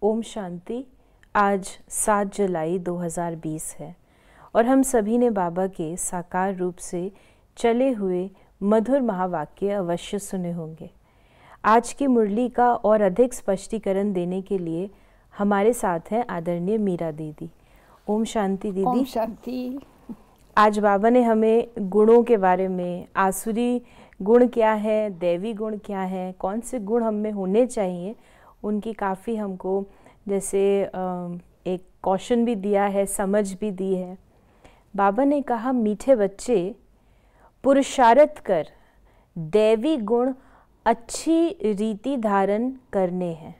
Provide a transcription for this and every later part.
ओम शांति। आज 7 जुलाई 2020 है और हम सभी ने बाबा के साकार रूप से चले हुए मधुर महावाक्य अवश्य सुने होंगे। आज की मुरली का और अधिक स्पष्टीकरण देने के लिए हमारे साथ हैं आदरणीय मीरा दीदी। ओम शांति दीदी। ओम शांति। आज बाबा ने हमें गुणों के बारे में, आसुरी गुण क्या है, दैवी गुण क्या है, कौन से गुण हम में होने चाहिए, उनकी काफ़ी हमको जैसे एक कॉशन भी दिया है, समझ भी दी है। बाबा ने कहा, मीठे बच्चे पुरुषार्थ कर दैवी गुण अच्छी रीति धारण करने हैं,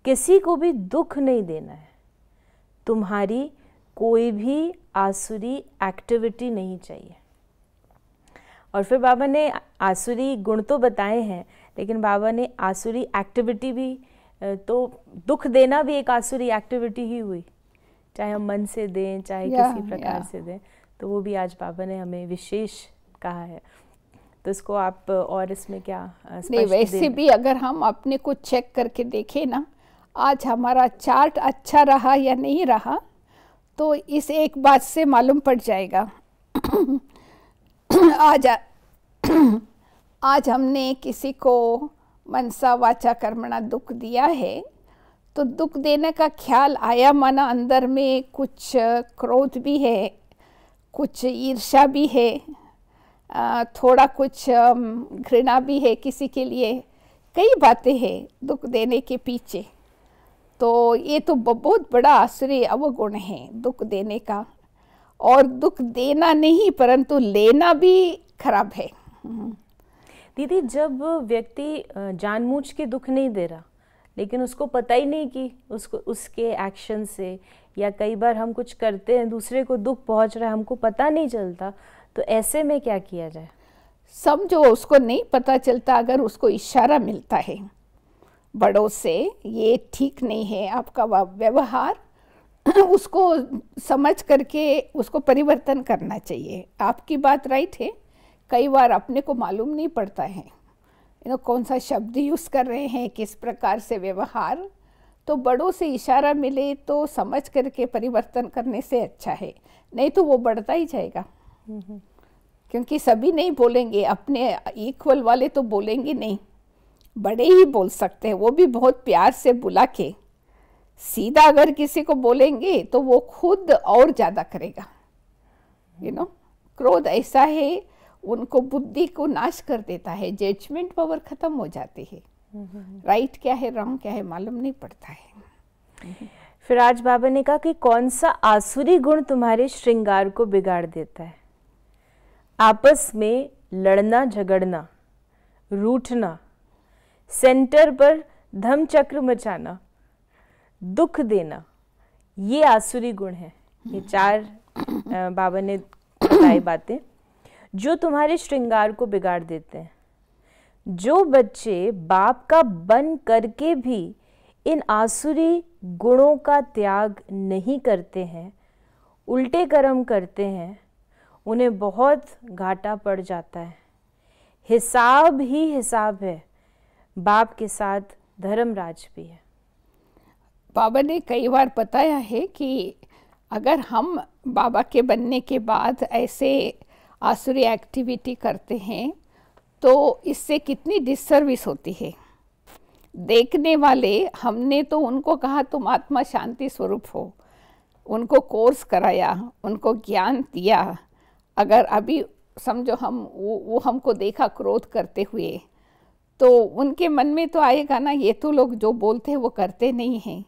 किसी को भी दुख नहीं देना है, तुम्हारी कोई भी आसुरी एक्टिविटी नहीं चाहिए। और फिर बाबा ने आसुरी गुण तो बताए हैं, लेकिन बाबा ने आसुरी एक्टिविटी भी, तो दुख देना भी एक आसुरी एक्टिविटी ही हुई, चाहे हम मन से दें चाहे किसी प्रकार से दें, तो वो भी आज बाबा ने हमें विशेष कहा है। तो इसको आप और इसमें क्या नहीं, वैसे भी अगर हम अपने को चेक करके देखें ना, आज हमारा चार्ट अच्छा रहा या नहीं रहा तो इस एक बात से मालूम पड़ जाएगा। आज हमने किसी को मनसा वाचा कर्मणा दुख दिया है, तो दुख देने का ख्याल आया, माना अंदर में कुछ क्रोध भी है, कुछ ईर्ष्या भी है, थोड़ा कुछ घृणा भी है किसी के लिए, कई बातें हैं दुख देने के पीछे। तो ये तो बहुत बड़ा आसुरी अवगुण है दुख देने का। और दुख देना नहीं परंतु लेना भी खराब है। दीदी, जब व्यक्ति जानबूझ के दुख नहीं दे रहा, लेकिन उसको पता ही नहीं कि उसको उसके एक्शन से, या कई बार हम कुछ करते हैं दूसरे को दुख पहुंच रहा है, हमको पता नहीं चलता, तो ऐसे में क्या किया जाए? समझो उसको नहीं पता चलता, अगर उसको इशारा मिलता है बड़ों से, ये ठीक नहीं है आपका व्यवहार, उसको समझ करके उसको परिवर्तन करना चाहिए। आपकी बात राइट है, कई बार अपने को मालूम नहीं पड़ता है कौन सा शब्द यूज़ कर रहे हैं, किस प्रकार से व्यवहार, तो बड़ों से इशारा मिले तो समझ करके परिवर्तन करने से अच्छा है, नहीं तो वो बढ़ता ही जाएगा। क्योंकि सभी नहीं बोलेंगे, अपने इक्वल वाले तो बोलेंगे नहीं, बड़े ही बोल सकते हैं, वो भी बहुत प्यार से बुला के। सीधा अगर किसी को बोलेंगे तो वो खुद और ज़्यादा करेगा। क्रोध ऐसा है, उनको बुद्धि को नाश कर देता है, जजमेंट पावर खत्म हो जाती है, राइट क्या है रॉन्ग क्या है मालूम नहीं पड़ता है। फिर आज बाबा ने कहा कि कौन सा आसुरी गुण तुम्हारे श्रृंगार को बिगाड़ देता है? आपस में लड़ना झगड़ना, रूठना, सेंटर पर धम्मचक्र मचाना, दुख देना, ये आसुरी गुण है। ये 4 बाबा ने बताई बातें जो तुम्हारे श्रृंगार को बिगाड़ देते हैं। जो बच्चे बाप का बन करके भी इन आसुरी गुणों का त्याग नहीं करते हैं, उल्टे कर्म करते हैं, उन्हें बहुत घाटा पड़ जाता है। हिसाब ही हिसाब है, बाप के साथ धर्मराज भी है। बाबा ने कई बार बताया है कि अगर हम बाबा के बनने के बाद ऐसे आसुरी एक्टिविटी करते हैं तो इससे कितनी डिससर्विस होती है। देखने वाले, हमने तो उनको कहा तुम आत्मा शांति स्वरूप हो, उनको कोर्स कराया, उनको ज्ञान दिया। अगर अभी समझो हम वो हमको देखा क्रोध करते हुए, तो उनके मन में तो आएगा ना, ये तो लोग जो बोलते हैं वो करते नहीं हैं,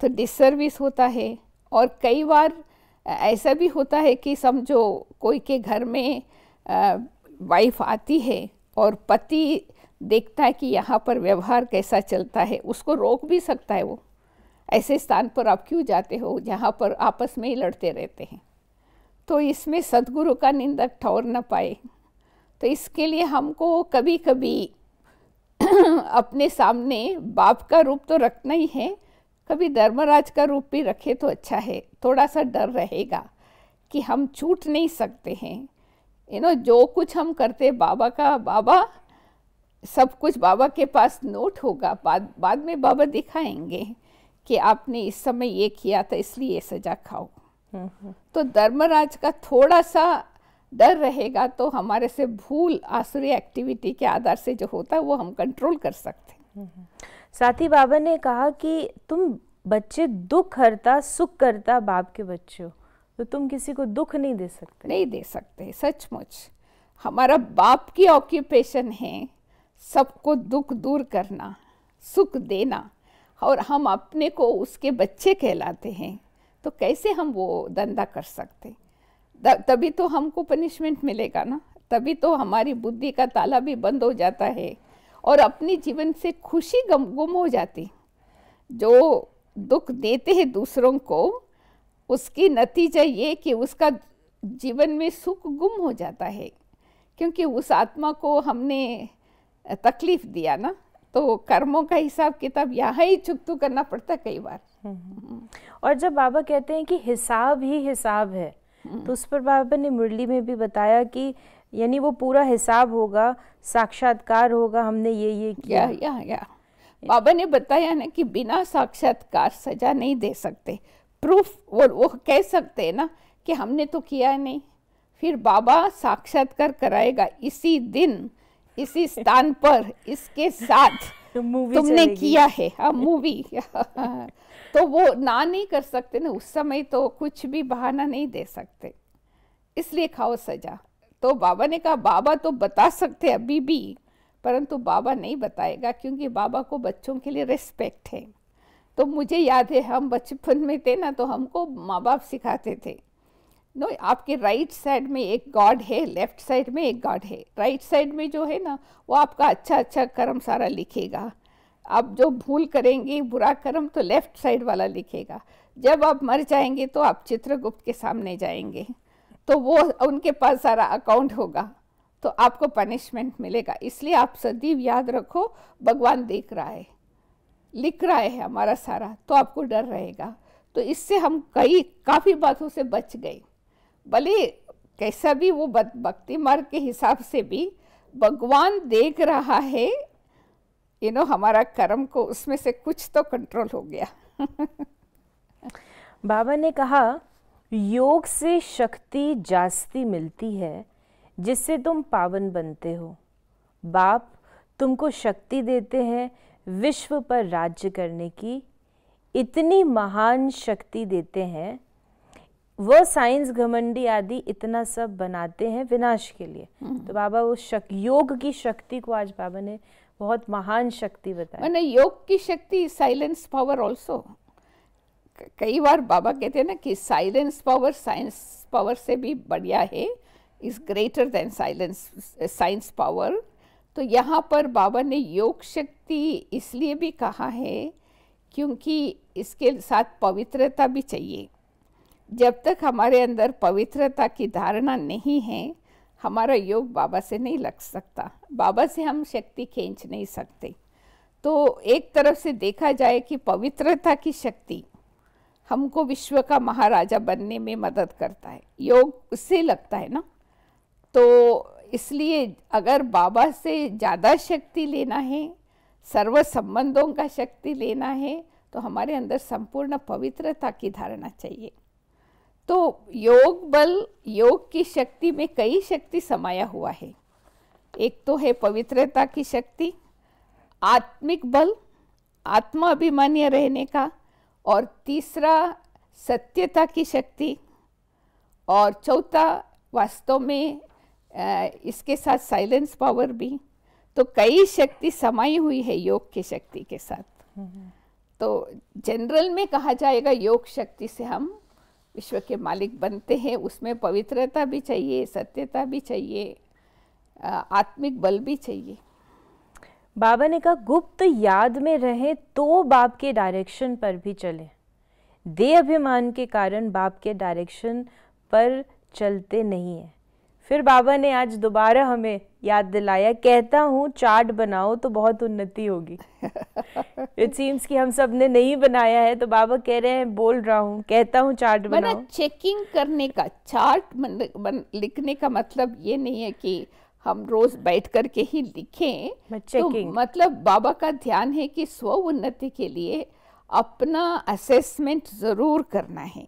तो डिससर्विस होता है। और कई बार ऐसा भी होता है कि समझो कोई के घर में वाइफ आती है और पति देखता है कि यहाँ पर व्यवहार कैसा चलता है, उसको रोक भी सकता है वो, ऐसे स्थान पर आप क्यों जाते हो जहाँ पर आपस में ही लड़ते रहते हैं। तो इसमें सद्गुरु का निंदक ठौर न पाए, तो इसके लिए हमको कभी कभी अपने सामने बाप का रूप तो रखना ही है, कभी धर्मराज का रूप भी रखे तो अच्छा है। थोड़ा सा डर रहेगा कि हम छूट नहीं सकते हैं। जो कुछ हम करते बाबा का, बाबा सब कुछ बाबा के पास नोट होगा, बाद में बाबा दिखाएंगे कि आपने इस समय ये किया था इसलिए ये सजा खाओ। तो धर्मराज का थोड़ा सा डर रहेगा तो हमारे से भूल आसुरी एक्टिविटी के आधार से जो होता है वो हम कंट्रोल कर सकते हैं। साथ ही बाबा ने कहा कि तुम बच्चे दुख हरता सुख करता बाप के बच्चे हो, तो तुम किसी को दुख नहीं दे सकते। नहीं दे सकते, सचमुच हमारा बाप की ऑक्यूपेशन है सबको दुख दूर करना, सुख देना, और हम अपने को उसके बच्चे कहलाते हैं, तो कैसे हम वो धंधा कर सकते? तभी तो हमको पनिशमेंट मिलेगा ना, तभी तो हमारी बुद्धि का ताला भी बंद हो जाता है और अपनी जीवन से खुशी गुम हो जाती। जो दुख देते हैं दूसरों को, उसकी नतीजा ये कि उसका जीवन में सुख गुम हो जाता है, क्योंकि उस आत्मा को हमने तकलीफ दिया ना, तो कर्मों का हिसाब किताब यहाँ ही चुकतू करना पड़ता कई बार। और जब बाबा कहते हैं कि हिसाब ही हिसाब है, तो उस पर बाबा ने मुरली में भी बताया कि यानी वो पूरा हिसाब होगा, साक्षात्कार होगा, हमने ये किया। या बाबा ने बताया ना कि बिना साक्षात्कार सजा नहीं दे सकते। प्रूफ वो कह सकते हैं ना कि हमने तो किया नहीं, फिर बाबा साक्षात्कार कराएगा इसी दिन, इसी स्थान पर, इसके साथ तुमने किया है। हाँ, मूवी तो वो ना नहीं कर सकते ना उस समय, तो कुछ भी बहाना नहीं दे सकते, इसलिए खाओ सजा। तो बाबा ने कहा बाबा तो बता सकते अभी भी, परंतु बाबा नहीं बताएगा, क्योंकि बाबा को बच्चों के लिए रिस्पेक्ट है। तो मुझे याद है हम बचपन में थे ना, तो हमको माँ बाप सिखाते थे, नो आपके राइट साइड में एक गॉड है, लेफ्ट साइड में एक गॉड है। राइट साइड में जो है ना वो आपका अच्छा अच्छा कर्म सारा लिखेगा, आप जो भूल करेंगे बुरा कर्म तो लेफ्ट साइड वाला लिखेगा। जब आप मर जाएंगे तो आप चित्रगुप्त के सामने जाएंगे, तो वो उनके पास सारा अकाउंट होगा, तो आपको पनिशमेंट मिलेगा। इसलिए आप सदैव याद रखो भगवान देख रहा है, लिख रहा है हमारा सारा, तो आपको डर रहेगा। तो इससे हम काफ़ी बातों से बच गए। भले कैसा भी वो भक्ति मार्ग के हिसाब से भी भगवान देख रहा है, हमारा कर्म को, उसमें से कुछ तो कंट्रोल हो गया। बाबा ने कहा योग से शक्ति जास्ती मिलती है जिससे तुम पावन बनते हो। बाप तुमको शक्ति देते हैं विश्व पर राज्य करने की, इतनी महान शक्ति देते हैं। वह साइंस घमंडी आदि इतना सब बनाते हैं विनाश के लिए। तो बाबा वो योग की शक्ति को आज बाबा ने बहुत महान शक्ति बताया। मैंने योग की शक्ति साइलेंस पावर ऑल्सो। कई बार बाबा कहते हैं ना कि साइलेंस पावर साइंस पावर से भी बढ़िया है, is greater than science power. तो यहाँ पर बाबा ने योग शक्ति इसलिए भी कहा है क्योंकि इसके साथ पवित्रता भी चाहिए। जब तक हमारे अंदर पवित्रता की धारणा नहीं है, हमारा योग बाबा से नहीं लग सकता, बाबा से हम शक्ति खींच नहीं सकते। तो एक तरफ से देखा जाए कि पवित्रता की शक्ति हमको विश्व का महाराजा बनने में मदद करता है, योग उससे लगता है ना। तो इसलिए अगर बाबा से ज़्यादा शक्ति लेना है, सर्व संबंधों का शक्ति लेना है, तो हमारे अंदर संपूर्ण पवित्रता की धारणा चाहिए। तो योग बल, योग की शक्ति में कई शक्ति समाया हुआ है। एक तो है पवित्रता की शक्ति, आत्मिक बल, आत्मा अभिमान्य रहने का, और तीसरा सत्यता की शक्ति, और चौथा वास्तव में इसके साथ साइलेंस पावर भी। तो कई शक्ति समाई हुई है योग की शक्ति के साथ। तो जनरल में कहा जाएगा योग शक्ति से हम विश्व के मालिक बनते हैं। उसमें पवित्रता भी चाहिए, सत्यता भी चाहिए, आत्मिक बल भी चाहिए। बाबा ने कहा गुप्त याद में रहे तो बाप के डायरेक्शन पर भी चले, दे अभिमान के कारण बाप के डायरेक्शन पर चलते नहीं है। फिर बाबा ने आज दोबारा हमें याद दिलाया, कहता हूँ चार्ट बनाओ तो बहुत उन्नति होगी। इट सीम्स कि हम सब ने नहीं बनाया है, तो बाबा कह रहे हैं बोल रहा हूँ, कहता हूँ चार्ट बनाओ। चेकिंग करने का, चार्ट लिखने का मतलब ये नहीं है कि हम रोज बैठ करके ही लिखें। तो मतलब बाबा का ध्यान है कि स्व उन्नति के लिए अपना असेसमेंट ज़रूर करना है,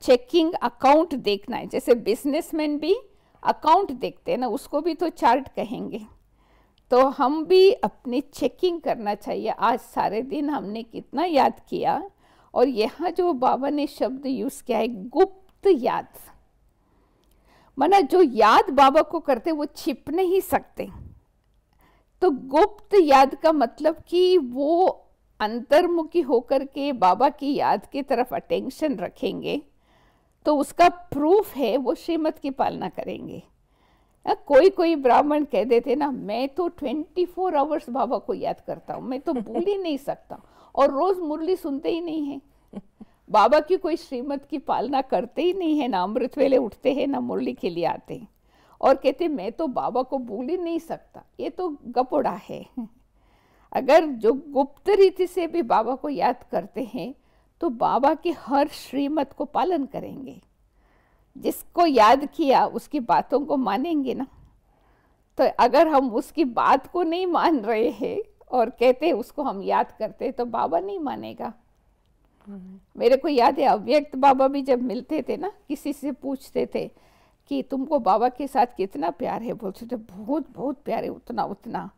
चेकिंग अकाउंट देखना है। जैसे बिजनेसमैन भी अकाउंट देखते हैं ना, उसको भी तो चार्ट कहेंगे। तो हम भी अपनी चेकिंग करना चाहिए, आज सारे दिन हमने कितना याद किया। और यहाँ जो बाबा ने शब्द यूज़ किया है गुप्त याद, माना जो याद बाबा को करते वो छिप नहीं सकते। तो गुप्त याद का मतलब कि वो अंतर्मुखी होकर के बाबा की याद की तरफ अटेंशन रखेंगे, तो उसका प्रूफ है वो श्रीमत की पालना करेंगे। कोई कोई ब्राह्मण कह देते ना, मैं तो 24 आवर्स बाबा को याद करता हूँ, मैं तो भूल ही नहीं सकता, और रोज मुरली सुनते ही नहीं है, बाबा की कोई श्रीमत की पालना करते ही नहीं है, ना अमृत वेले उठते हैं ना मुरली के लिए आते हैं, और कहते मैं तो बाबा को भूल ही नहीं सकता। ये तो गपोड़ा है। अगर जो गुप्त रीति से भी बाबा को याद करते हैं तो बाबा की हर श्रीमत को पालन करेंगे, जिसको याद किया उसकी बातों को मानेंगे ना। तो अगर हम उसकी बात को नहीं मान रहे हैं और कहते हैं उसको हम याद करते तो बाबा नहीं मानेगा। मेरे को याद है अव्यक्त बाबा भी जब मिलते थे ना, किसी से पूछते थे कि तुमको बाबा के साथ कितना प्यार है, बोलते थे बहुत बहुत प्यार है, उतना उतना।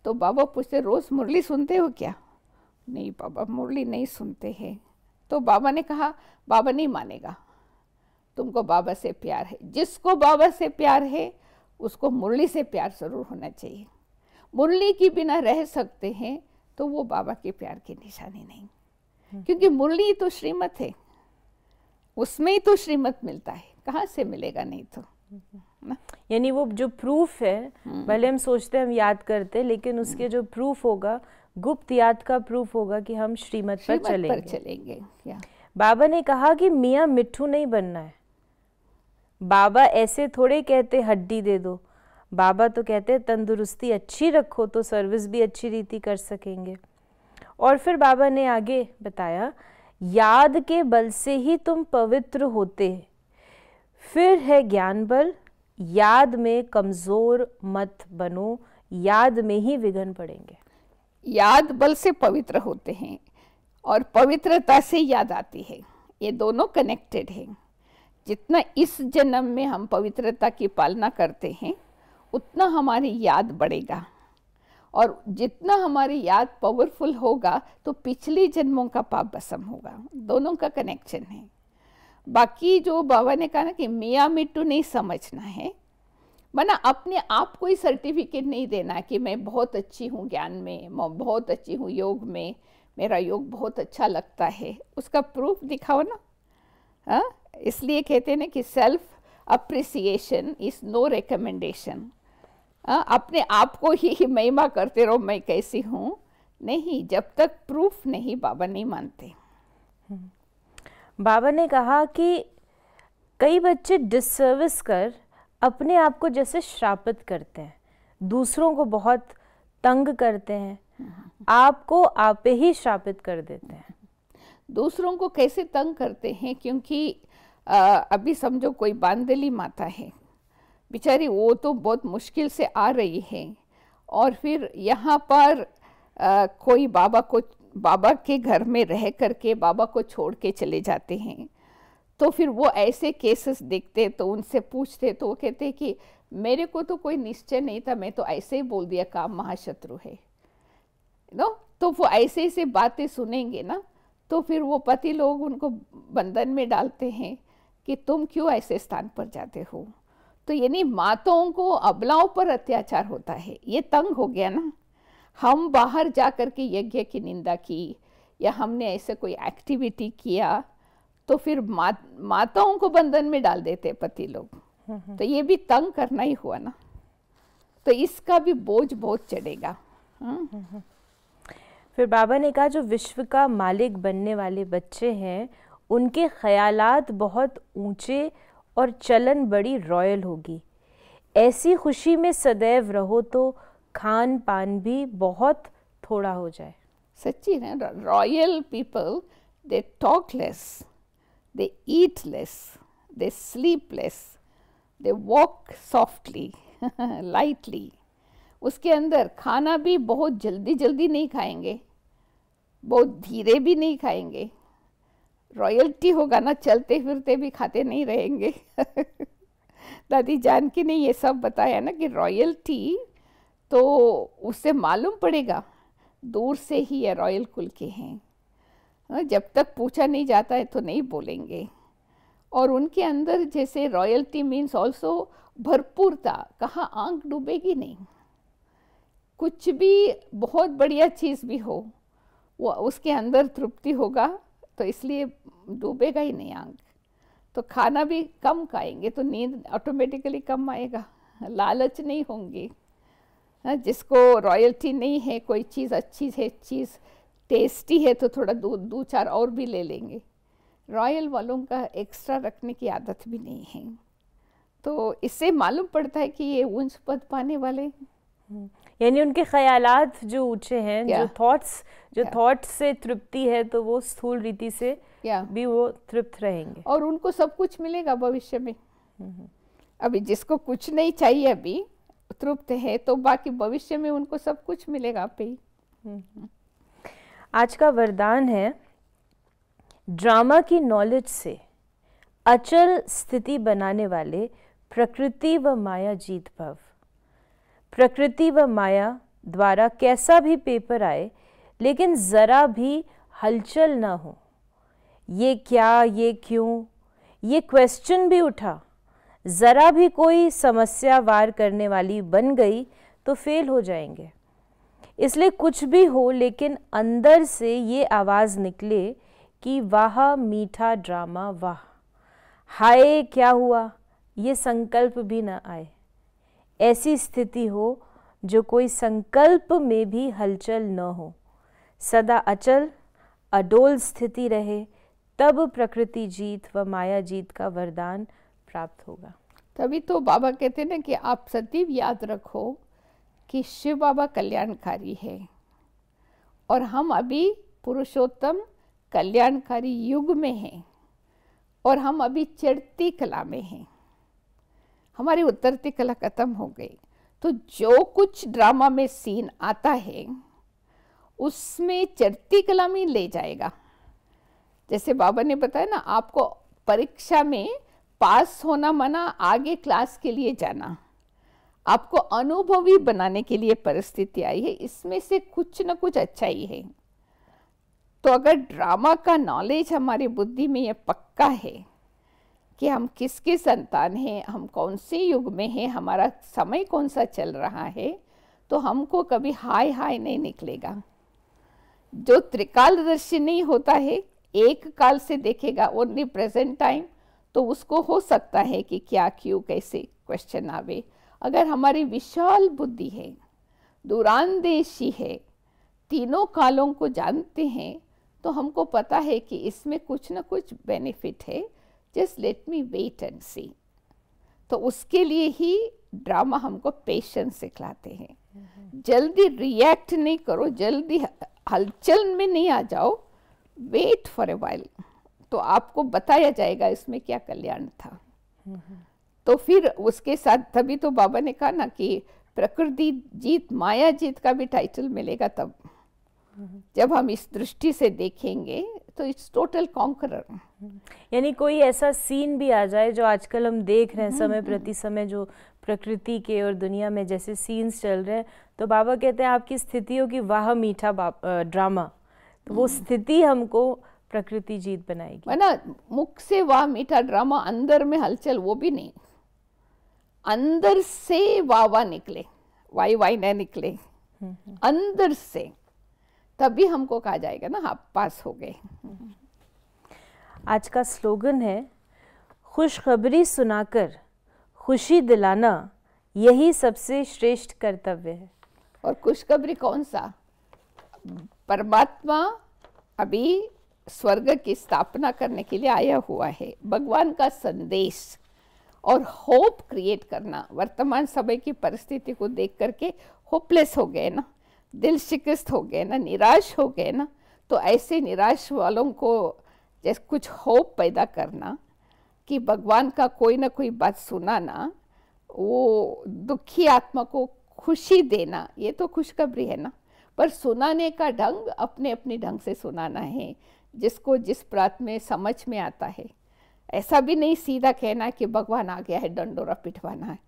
तो बाबा पूछते रोज मुरली सुनते हो क्या? नहीं बाबा मुरली नहीं सुनते हैं। तो बाबा ने कहा बाबा नहीं मानेगा, तुमको बाबा से प्यार है। जिसको बाबा से प्यार है उसको मुरली से प्यार जरूर होना चाहिए। मुरली के बिना रह सकते हैं तो वो बाबा के प्यार की निशानी नहीं, क्योंकि मुरली तो श्रीमत है, उसमें ही तो श्रीमत मिलता है, कहाँ से मिलेगा नहीं तो ना। यानी वो जो प्रूफ है, भले हम सोचते हैं हम याद करते हैं, लेकिन उसके जो प्रूफ होगा, गुप्त याद का प्रूफ होगा कि हम श्रीमत पर चलेंगे। क्या बाबा ने कहा कि मियाँ मिट्ठू नहीं बनना है। बाबा ऐसे थोड़े कहते हड्डी दे दो, बाबा तो कहते तंदुरुस्ती अच्छी रखो तो सर्विस भी अच्छी रीति कर सकेंगे। और फिर बाबा ने आगे बताया, याद के बल से ही तुम पवित्र होते, फिर है ज्ञान बल, याद में कमज़ोर मत बनो, याद में ही विघ्न पड़ेंगे। याद बल से पवित्र होते हैं और पवित्रता से याद आती है, ये दोनों कनेक्टेड हैं। जितना इस जन्म में हम पवित्रता की पालना करते हैं उतना हमारी याद बढ़ेगा, और जितना हमारी याद पावरफुल होगा तो पिछली जन्मों का पाप भस्म होगा। दोनों का कनेक्शन है। बाकी जो बाबा ने कहा ना कि मियाँ मिट्टू नहीं समझना है, माना अपने आप को ही सर्टिफिकेट नहीं देना कि मैं बहुत अच्छी हूँ ज्ञान में, मैं बहुत अच्छी हूँ योग में, मेरा योग बहुत अच्छा लगता है, उसका प्रूफ दिखाओ ना। हाँ, इसलिए कहते हैं ना कि self appreciation is no recommendation. अपने आप को ही महिमा करते रहो मैं कैसी हूँ, नहीं, जब तक प्रूफ नहीं बाबा नहीं मानते। बाबा ने कहा कि कई बच्चे डिससर्विस कर अपने आप को जैसे श्रापित करते हैं, दूसरों को बहुत तंग करते हैं, आपको आप ही श्रापित कर देते हैं। दूसरों को कैसे तंग करते हैं? क्योंकि अभी समझो कोई बांदली माता है बेचारी, वो तो बहुत मुश्किल से आ रही है, और फिर यहाँ पर कोई बाबा के घर में रह करके बाबा को छोड़ के चले जाते हैं। तो फिर वो ऐसे केसेस देखते तो उनसे पूछते तो वो कहते कि मेरे को तो कोई निश्चय नहीं था, मैं तो ऐसे ही बोल दिया काम महाशत्रु है नो। तो वो ऐसे ऐसे बातें सुनेंगे ना, तो फिर वो पति लोग उनको बंधन में डालते हैं कि तुम क्यों ऐसे स्थान पर जाते हो। तो यानी माताओं को अबलाओं पर अत्याचार होता है, ये तंग हो गया ना। हम बाहर जा कर के यज्ञ की निंदा की या हमने ऐसे कोई एक्टिविटी किया तो फिर माताओं को बंधन में डाल देते पति लोग, तो ये भी तंग करना ही हुआ ना। तो इसका भी बोझ बहुत चढ़ेगा। फिर बाबा ने कहा जो विश्व का मालिक बनने वाले बच्चे हैं उनके ख्यालात बहुत ऊंचे और चलन बड़ी रॉयल होगी, ऐसी खुशी में सदैव रहो तो खान पान भी बहुत थोड़ा हो जाए। सच्ची ना, royal people they talk less, they eat less, they sleep less, they walk softly lightly. उसके अंदर खाना भी बहुत जल्दी जल्दी नहीं खाएंगे, बहुत धीरे भी नहीं खाएंगे। रॉयल्टी होगा ना, चलते फिरते भी खाते नहीं रहेंगे। दादी जानकी ने ये सब बताया ना कि रॉयल्टी, तो उससे मालूम पड़ेगा दूर से ही ये रॉयल कुल के हैं। जब तक पूछा नहीं जाता है तो नहीं बोलेंगे। और उनके अंदर जैसे रॉयल्टी मीन्स ऑल्सो भरपूरता, कहाँ आंख डूबेगी नहीं। कुछ भी बहुत बढ़िया चीज़ भी हो, वो उसके अंदर तृप्ति होगा, तो इसलिए डूबेगा ही नहीं आंख। तो खाना भी कम खाएंगे तो नींद ऑटोमेटिकली कम आएगा, लालच नहीं होंगी। जिसको रॉयल्टी नहीं है, कोई चीज़ अच्छी है, चीज़ टेस्टी है, तो थोड़ा दो चार और भी ले लेंगे। रॉयल वालों का एक्स्ट्रा रखने की आदत भी नहीं है। तो इससे मालूम पड़ता है कि ये ऊंच पद पाने वाले, यानी उनके ख्यालात जो ऊंचे हैं, जो थॉट्स से तृप्ति है, तो वो स्थूल रीति से भी वो तृप्त रहेंगे और उनको सब कुछ मिलेगा भविष्य में। अभी जिसको कुछ नहीं चाहिए अभी तृप्त है, तो बाकी भविष्य में उनको सब कुछ मिलेगा पे ही। आज का वरदान है, ड्रामा की नॉलेज से अचल स्थिति बनाने वाले प्रकृति व माया जीत भव। प्रकृति व माया द्वारा कैसा भी पेपर आए, लेकिन ज़रा भी हलचल ना हो। ये क्या, ये क्यों, ये क्वेश्चन भी उठा, ज़रा भी कोई समस्या वार करने वाली बन गई तो फेल हो जाएंगे। इसलिए कुछ भी हो, लेकिन अंदर से ये आवाज़ निकले कि वाह मीठा ड्रामा वाह। हाय क्या हुआ, ये संकल्प भी न आए। ऐसी स्थिति हो जो कोई संकल्प में भी हलचल न हो, सदा अचल अडोल स्थिति रहे, तब प्रकृति जीत व माया जीत का वरदान प्राप्त होगा। तभी तो बाबा कहते हैं ना कि आप सदैव याद रखो कि शिव बाबा कल्याणकारी है और हम अभी पुरुषोत्तम कल्याणकारी युग में हैं और हम अभी चढ़ती कला में हैं। हमारी उतरती कला खत्म हो गई। तो जो कुछ ड्रामा में सीन आता है उसमें चढ़ती कला में ले जाएगा। जैसे बाबा ने बताया ना, आपको परीक्षा में पास होना मना, आगे क्लास के लिए जाना, आपको अनुभवी बनाने के लिए परिस्थिति आई है। इसमें से कुछ न कुछ अच्छा ही है। तो अगर ड्रामा का नॉलेज हमारी बुद्धि में ये पक्का है कि हम किसके संतान हैं, हम कौन से युग में हैं, हमारा समय कौन सा चल रहा है, तो हमको कभी हाय हाय नहीं निकलेगा। जो त्रिकालदर्शी नहीं होता है, एक काल से देखेगा, ओनली प्रेजेंट टाइम, तो उसको हो सकता है कि क्या क्यों कैसे क्वेश्चन आवे। अगर हमारी विशाल बुद्धि है, दूरांदेशी है, तीनों कालों को जानते हैं, तो हमको पता है कि इसमें कुछ न कुछ बेनिफिट है। Just let me wait and see. तो उसके लिए ही ड्रामा हमको पेशेंस सिखलाते हैं। जल्दी रिएक्ट नहीं करो, जल्दी हलचल में नहीं आ जाओ, वेट फॉर ए वाइल, तो आपको बताया जाएगा इसमें क्या कल्याण था। तो फिर उसके साथ तभी तो बाबा ने कहा ना कि प्रकृति जीत माया जीत का भी टाइटल मिलेगा तब, जब हम इस दृष्टि से देखेंगे तो इट्स टोटल कॉन्करर। यानी कोई ऐसा सीन भी आ जाए जो आजकल हम देख रहे हैं, समय प्रति समय जो प्रकृति के और दुनिया में जैसे सीन्स चल रहे हैं, तो बाबा कहते हैं आपकी स्थितियों की वाह मीठा ड्रामा, तो वो स्थिति हमको प्रकृति जीत बनाएगी। है ना, मुख से वाह मीठा ड्रामा, अंदर में हलचल वो भी नहीं, अंदर से वाह वाह निकले, वाई वाई न निकले, अंदर से, तभी हमको कहा जाएगा ना आप पास हो गए। आज का स्लोगन है, खुशखबरी सुनाकर खुशी दिलाना यही सबसे श्रेष्ठ कर्तव्य है। और खुशखबरी कौन सा? परमात्मा अभी स्वर्ग की स्थापना करने के लिए आया हुआ है। भगवान का संदेश और होप क्रिएट करना। वर्तमान समय की परिस्थिति को देख करके होपलेस हो गए ना, दिल शिकस्त हो गए ना, निराश हो गए ना, तो ऐसे निराश वालों को जैसे कुछ होप पैदा करना कि भगवान का कोई ना कोई बात सुनाना, वो दुखी आत्मा को खुशी देना, ये तो खुशखबरी है ना। पर सुनाने का ढंग अपने अपने ढंग से सुनाना है, जिसको जिस बात में समझ में आता है। ऐसा भी नहीं सीधा कहना कि भगवान आ गया है डंडोरा पिटवाना है,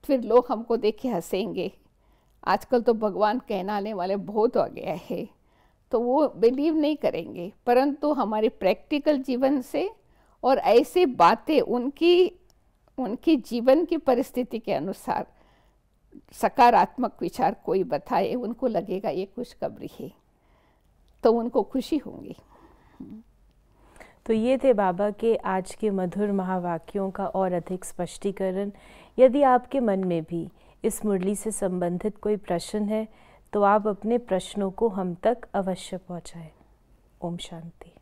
फिर लोग हमको देख के हंसेंगे। आजकल तो भगवान कहनाने वाले बहुत हो गया है, तो वो बिलीव नहीं करेंगे। परंतु हमारे प्रैक्टिकल जीवन से और ऐसी बातें उनकी जीवन की परिस्थिति के अनुसार सकारात्मक विचार कोई बताए, उनको लगेगा ये खुशखबरी है, तो उनको खुशी होंगी। तो ये थे बाबा के आज के मधुर महावाक्यों का और अधिक स्पष्टीकरण। यदि आपके मन में भी इस मुरली से संबंधित कोई प्रश्न है तो आप अपने प्रश्नों को हम तक अवश्य पहुंचाएं। ओम शांति।